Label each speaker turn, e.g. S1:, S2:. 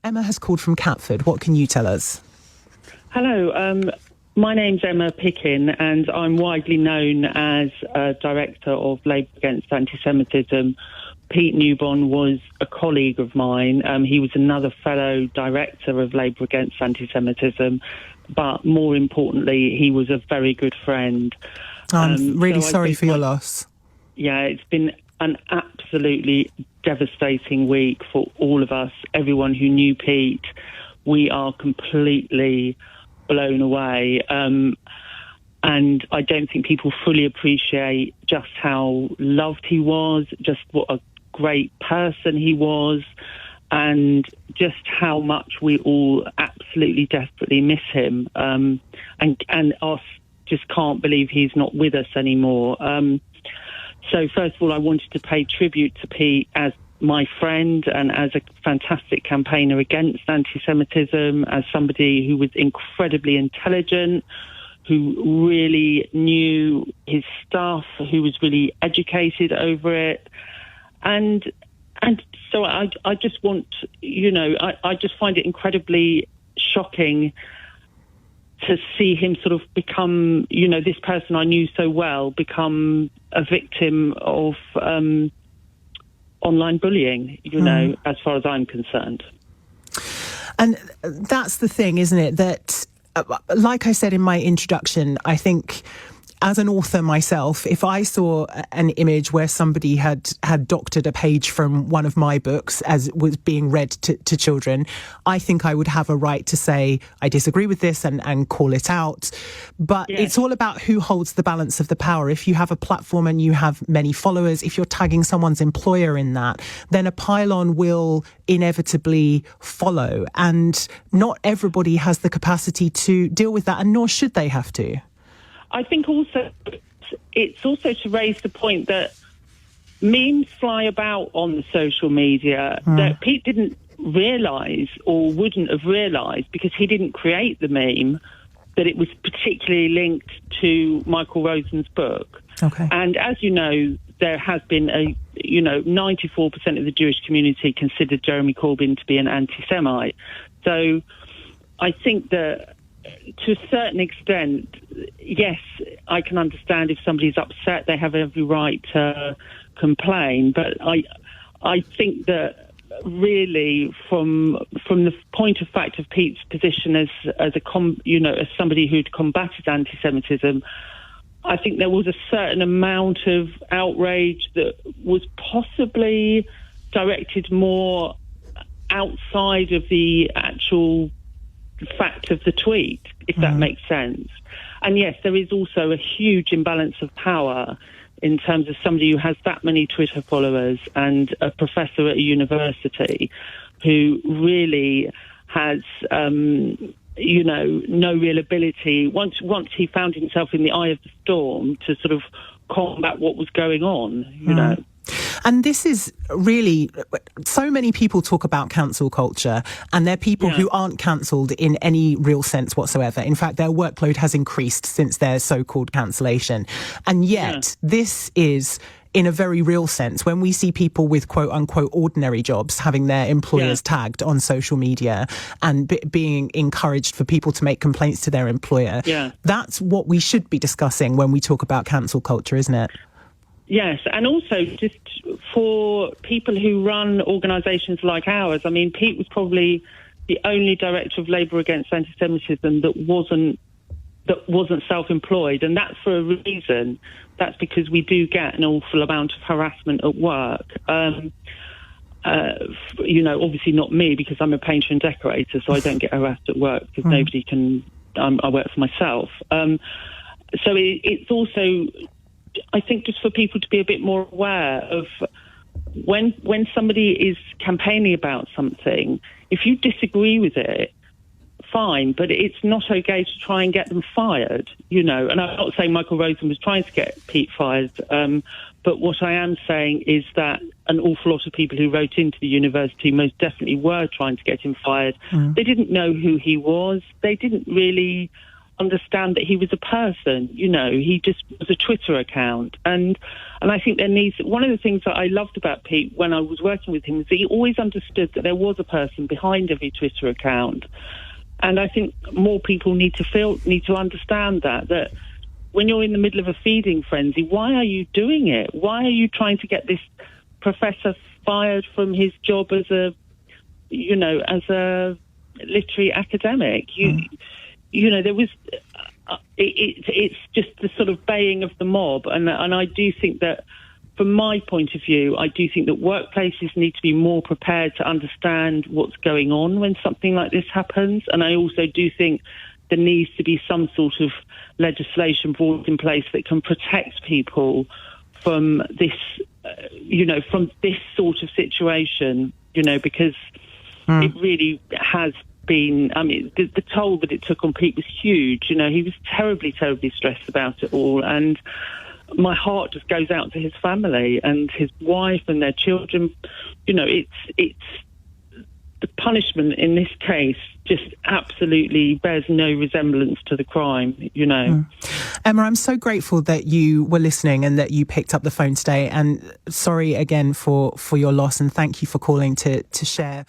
S1: Emma has called from Catford. What can you tell us?
S2: Hello, my name's Emma Pickin, and I'm widely known as Director of Labour Against Antisemitism. Pete Newbon was a colleague of mine. He was another fellow Director of Labour Against Antisemitism, but more importantly, he was a very good friend.
S1: I'm really sorry for your loss.
S2: Yeah, it's been an absolutely devastating week for all of us, everyone who knew Pete. We are completely blown away. And I don't think people fully appreciate just how loved he was, just what a great person he was, and just how much we all absolutely desperately miss him. And us just can't believe he's not with us anymore. So first of all, I wanted to pay tribute to Pete as my friend and as a fantastic campaigner against anti-Semitism, as somebody who was incredibly intelligent, who really knew his stuff, who was really educated over it. And so I just want, I just find it incredibly shocking to see him sort of become, this person I knew so well, become a victim of online bullying, as far as I'm concerned.
S1: And that's the thing, isn't it? That, like I said in my introduction, I think as an author myself, if I saw an image where somebody had doctored a page from one of my books as was being read to children, I think I would have a right to say, I disagree with this and call it out. But yes, it's all about who holds the balance of the power. If you have a platform and you have many followers, if you're tagging someone's employer in that, then a pile-on will inevitably follow. And not everybody has the capacity to deal with that, and nor should they have to.
S2: I think also it's also to raise the point that memes fly about on the social media that Pete didn't realise or wouldn't have realised because he didn't create the meme, that it was particularly linked to Michael Rosen's book.
S1: Okay.
S2: And as you know, there has been 94% of the Jewish community considered Jeremy Corbyn to be an anti-Semite. So I think that to a certain extent, yes, I can understand if somebody's upset, they have every right to complain. But I think that really, from the point of fact of Pete's position as somebody who'd combated anti-Semitism, I think there was a certain amount of outrage that was possibly directed more outside of the actual fact of the tweet, if that makes sense. And yes, there is also a huge imbalance of power in terms of somebody who has that many Twitter followers and a professor at a university who really has, no real ability, once he found himself in the eye of the storm, to sort of combat what was going on, you know.
S1: And this is really, so many people talk about cancel culture, and they're people who aren't cancelled in any real sense whatsoever. In fact, their workload has increased since their so-called cancellation. And yet, this is, in a very real sense, when we see people with quote-unquote ordinary jobs having their employers tagged on social media and being encouraged for people to make complaints to their employer, that's what we should be discussing when we talk about cancel culture, isn't it?
S2: Yes, and also just for people who run organisations like ours, I mean, Pete was probably the only director of Labour Against Antisemitism that wasn't self-employed, and that's for a reason. That's because we do get an awful amount of harassment at work. Obviously not me, because I'm a painter and decorator, so I don't get harassed at work because nobody can. I work for myself. So it's also, I think, just for people to be a bit more aware of when somebody is campaigning about something, if you disagree with it, fine, but it's not okay to try and get them fired, And I'm not saying Michael Rosen was trying to get Pete fired, but what I am saying is that an awful lot of people who wrote into the university most definitely were trying to get him fired. They didn't know who he was. They didn't really understand that he was a person. He just was a Twitter account. And I think one of the things that I loved about Pete when I was working with him was that he always understood that there was a person behind every Twitter account. And I think more people need to understand that when you're in the middle of a feeding frenzy, why are you doing it? Why are you trying to get this professor fired from his job as a literary academic? There was it's just the sort of baying of the mob, and I do think that, from my point of view, I do think that workplaces need to be more prepared to understand what's going on when something like this happens. And I also do think there needs to be some sort of legislation brought in place that can protect people from this, from this sort of situation, because it really has been, the toll that it took on Pete was huge. He was terribly, terribly stressed about it all. And my heart just goes out to his family and his wife and their children. It's the punishment in this case just absolutely bears no resemblance to the crime,
S1: Emma, I'm so grateful that you were listening and that you picked up the phone today. And sorry again for your loss, and thank you for calling to share.